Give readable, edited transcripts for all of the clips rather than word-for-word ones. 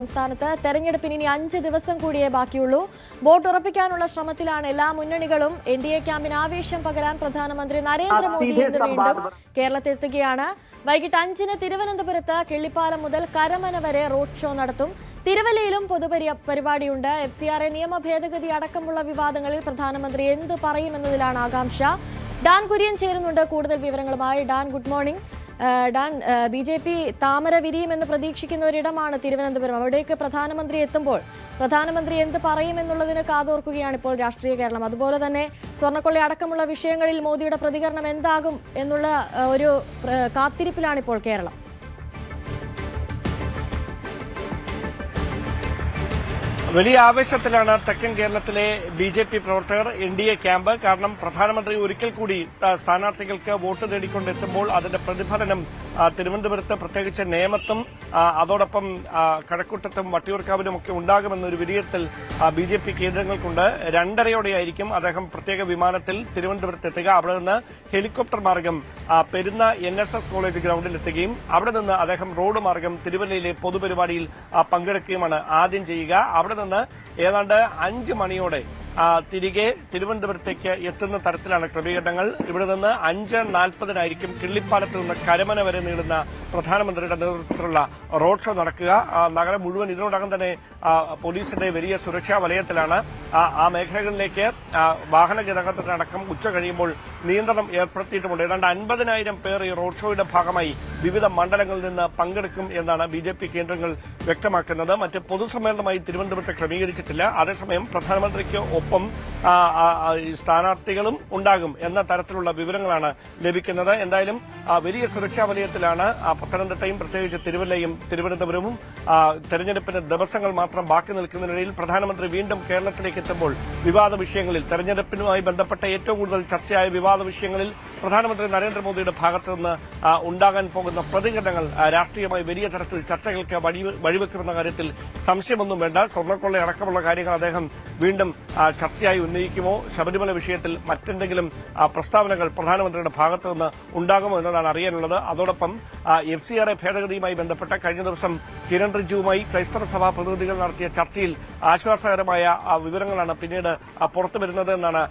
സംസ്ഥാനത്ത് തെരഞ്ഞെടുപ്പിന് ഇനി 5 ദിവസം കൂടിയേ ബാക്കിയുള്ളൂ. വോട്ട് ഉറപ്പിക്കാനുള്ള ശ്രമത്തിലാണ് എല്ലാ മുന്നണികളും. എൻഡിഎ ക്യാമ്പിന് ആവേശം പകരാൻ പ്രധാനമന്ത്രി നരേന്ദ്രമോദി ഇന്ന് വീണ്ടും കേരളത്തിലെത്തുകയാണ്. വൈകിട്ട് 5-ന് തിരുവനന്തപുരത്ത് കിള്ളിപ്പാലം മുതൽ കരമന വരെ റോഡ് ഷോ നടത്തും. തിരുവല്ലയിലും പൊതുപരിപാടിയുണ്ട്. FCRA നിയമ ഭേദഗതി അടക്കമുള്ള വിവാദങ്ങളിൽ പ്രധാനമന്ത്രി എന്ത് പറയുമെന്നതിലാണ് ആകാംക്ഷ. ഡാൻ കുര്യൻ ചേരുന്നുണ്ട് കൂടുതൽ വിവരങ്ങളുമായി. Dan, good morning. Dan, BJP താമര വിരിയുമെന്ന് പ്രതീക്ഷിക്കുന്ന ഒരിടമാണ് തിരുവനന്തപുരം. അവിടേക്ക് പ്രധാനമന്ത്രി എത്തുമ്പോൾ പ്രധാനമന്ത്രി എന്ത് പറയുമെന്നുള്ളതിന് കാതോർക്കുകയാണ് ഇപ്പോൾ രാഷ്ട്രീയ കേരളം. അതുപോലെ തന്നെ സ്വർണ്ണക്കൊള്ള അടക്കമുള്ള വിഷയങ്ങളിൽ മോദിയുടെ പ്രതികരണം എന്താകും എന്നുള്ള ഒരു കാത്തിരിപ്പിലാണിപ്പോൾ കേരളം. വലിയ ആവേശത്തിലാണ് തെക്കൻ കേരളത്തിലെ BJP പ്രവർത്തകർ, NDA ക്യാമ്പ്. കാരണം പ്രധാനമന്ത്രി ഒരിക്കൽ കൂടി സ്ഥാനാർത്ഥികൾക്ക് വോട്ട് തേടിക്കൊണ്ടെത്തുമ്പോൾ അതിന്റെ പ്രതിഫലനം തിരുവനന്തപുരത്ത്, പ്രത്യേകിച്ച് നേമത്തും അതോടൊപ്പം കഴക്കൂട്ടത്തും വട്ടിയൂർക്കാവിലുമൊക്കെ ഉണ്ടാകുമെന്നൊരു വിലയിരുത്തൽ BJP കേന്ദ്രങ്ങൾക്കുണ്ട്. 2:30യോടെയായിരിക്കും അദ്ദേഹം പ്രത്യേക വിമാനത്തിൽ തിരുവനന്തപുരത്ത് എത്തുക. അവിടെ നിന്ന് ഹെലികോപ്റ്റർ മാർഗം പെരുന്ന NSS കോളേജ് ഗ്രൌണ്ടിലെത്തുകയും അവിടെ നിന്ന് അദ്ദേഹം റോഡ് മാർഗം തിരുവല്ലയിലെ പൊതുപരിപാടിയിൽ പങ്കെടുക്കുകയുമാണ് ആദ്യം ചെയ്യുക. അവിടെ നിന്ന് ഏതാണ്ട് 5 മണിയോടെ തിരികെ തിരുവനന്തപുരത്തേക്ക് എത്തുന്ന തരത്തിലാണ് ക്രമീകരണങ്ങൾ. ഇവിടെ നിന്ന് 5:40-നായിരിക്കും കിള്ളിപ്പാലത്ത് നിന്ന് കരമന വരെ നീളുന്ന പ്രധാനമന്ത്രിയുടെ നേതൃത്വത്തിലുള്ള റോഡ് ഷോ നടക്കുക. നഗരം മുഴുവൻ ഇതിനോടകം തന്നെ പോലീസിന്റെ വലിയ സുരക്ഷാ വലയത്തിലാണ്. ആ മേഖലകളിലേക്ക് വാഹന ഗതാഗതത്തിനടക്കം ഉച്ച കഴിയുമ്പോൾ നിയന്ത്രണം ഏർപ്പെടുത്തിയിട്ടുമുണ്ട്. ഏതാണ്ട് 50,000 പേർ ഈ റോഡ് ഷോയുടെ ഭാഗമായി വിവിധ മണ്ഡലങ്ങളിൽ നിന്ന് പങ്കെടുക്കും എന്നാണ് BJP കേന്ദ്രങ്ങൾ വ്യക്തമാക്കുന്നത്. മറ്റ് പൊതുസമ്മേളനമായി തിരുവനന്തപുരത്ത് ക്രമീകരിച്ചിട്ടില്ല. അതേസമയം പ്രധാനമന്ത്രിക്ക് ഒപ്പം സ്ഥാനാർത്ഥികളും ഉണ്ടാകും എന്ന തരത്തിലുള്ള വിവരങ്ങളാണ് ലഭിക്കുന്നത്. എന്തായാലും വലിയ സുരക്ഷാ വലയത്തിലാണ് പത്തനംതിട്ടയും പ്രത്യേകിച്ച് തിരുവല്ലയും തിരുവനന്തപുരവും. തെരഞ്ഞെടുപ്പിന് ദിവസങ്ങൾ മാത്രം ബാക്കി നിൽക്കുന്നതിനിടയിൽ പ്രധാനമന്ത്രി വീണ്ടും കേരളത്തിലേക്ക് എത്തുമ്പോൾ വിവാദ വിഷയങ്ങളിൽ, തെരഞ്ഞെടുപ്പിനുമായി ബന്ധപ്പെട്ട ഏറ്റവും കൂടുതൽ ചർച്ചയായ വിവാദ വിഷയങ്ങളിൽ പ്രധാനമന്ത്രി നരേന്ദ്രമോദിയുടെ ഭാഗത്തു നിന്ന് ഉണ്ടാകാൻ പോകുന്ന പ്രതികരണങ്ങൾ രാഷ്ട്രീയമായി വലിയ തരത്തിൽ ചർച്ചകൾക്ക് വഴിവെക്കുമെന്ന കാര്യത്തിൽ സംശയമൊന്നും വേണ്ട. സ്വർണ്ണക്കൊള്ള അടക്കമുള്ള കാര്യങ്ങൾ അദ്ദേഹം വീണ്ടും ചർച്ചയായി ഉന്നയിക്കുമോ? ശബരിമല വിഷയത്തിൽ മറ്റെന്തെങ്കിലും പ്രസ്താവനകൾ പ്രധാനമന്ത്രിയുടെ ഭാഗത്തു നിന്ന് ഉണ്ടാകുമോ എന്നതാണ് അറിയാനുള്ളത്. അതോടൊപ്പം FCRA ഭേദഗതിയുമായി ബന്ധപ്പെട്ട കഴിഞ്ഞ ദിവസം കിരൺ റിജിജുവുമായി ക്രൈസ്തവ സഭാ പ്രതിനിധികൾ നടത്തിയ ചർച്ചയിൽ ആശ്വാസകരമായ വിവരങ്ങളാണ് പിന്നീട് പുറത്തുവരുന്നത് എന്നാണ്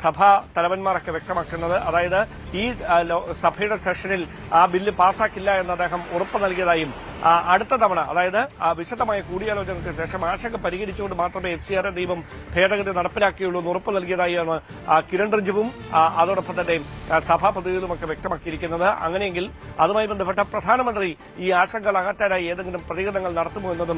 സഭാ തലവന്മാരൊക്കെ വ്യക്തമാക്കുന്നത്. അതായത് ഈ സഭയുടെ സെഷനിൽ ആ ബില്ല് പാസാക്കില്ല എന്ന് അദ്ദേഹം ഉറപ്പ് നൽകിയതായും അടുത്ത തവണ, അതായത് വിശദമായ കൂടിയാലോചനയ്ക്ക് ശേഷം ആശങ്ക പരിഹരിച്ചുകൊണ്ട് മാത്രമേ FCRA നിയമം ഭേദഗതി നടപ്പിലാക്കിയുള്ളൂ എന്ന് ഉറപ്പ് നൽകിയതായാണ് കിരൺ റിജിജുവും അതോടൊപ്പം തന്നെ സഭാ പ്രതിനിധികളുമൊക്കെ വ്യക്തമാക്കിയിരിക്കുന്നത്. അങ്ങനെയെങ്കിൽ അതുമായി ബന്ധപ്പെട്ട പ്രധാനമന്ത്രി ഈ ആശങ്കകൾ അകറ്റാനായി ഏതെങ്കിലും പ്രതികരണങ്ങൾ നടത്തുമോ എന്നതും